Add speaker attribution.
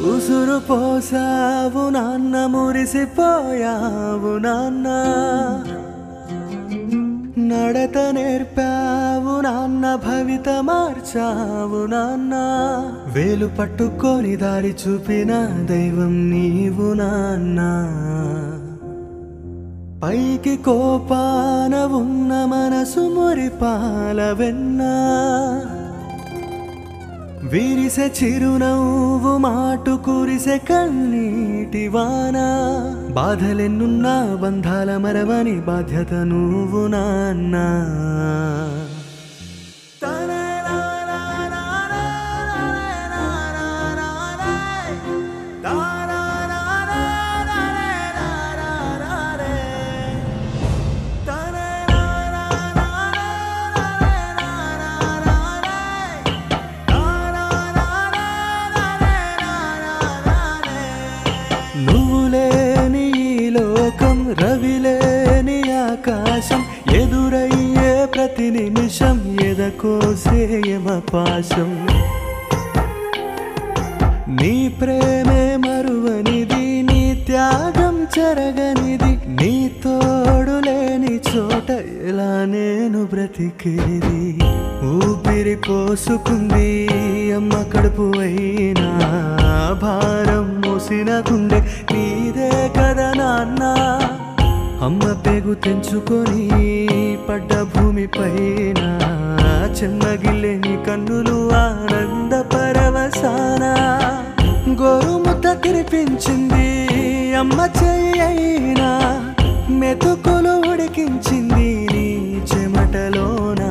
Speaker 1: ఉసురు పోసావు నాన్న, మురిసిపోయావు నాన్న. నడత నేర్పావు నాన్న, భవిత మార్చావు నాన్న. వేలు పట్టుకొని దారి చూపిన దైవం నీవు నాన్న. పైకి కోపాన ఉన్న మనసు మురిపాల వెన్నా. విరిసె చిరునవ్వు మాటు కురిసె కన్నీటి వాన. బాధలెన్నున్నా బంధాల మరవని బాధ్యత నువ్వు నాన్న. నువ్వులేని ఈ లోకం, రవిలేని ఆకాశం. ఎదురయ్యే ప్రతి నిమిషం ఎదకోసేయమ పాశం. నీ ప్రేమే మరువనిది, నీ త్యాగం చెరగనిది. నీ తోడు లేని చోట ఎలా నేను బ్రతికేది. ఊపిరి పోసుకుంది అమ్మ కడుపు అయినా. భారం మోసిన గుండె నీదే కదా నాన్న. అమ్మ పేగు తెంచుకొని పడ్డ భూమి పైన. చెమ్మగిల్లే నీ కన్నులు ఆనంద పరవశాన. గోరుముద్ద తినిపించింది అమ్మ చెయ్యైనా. మెతుకులు ఉడికించింది నీ చెమటలోన.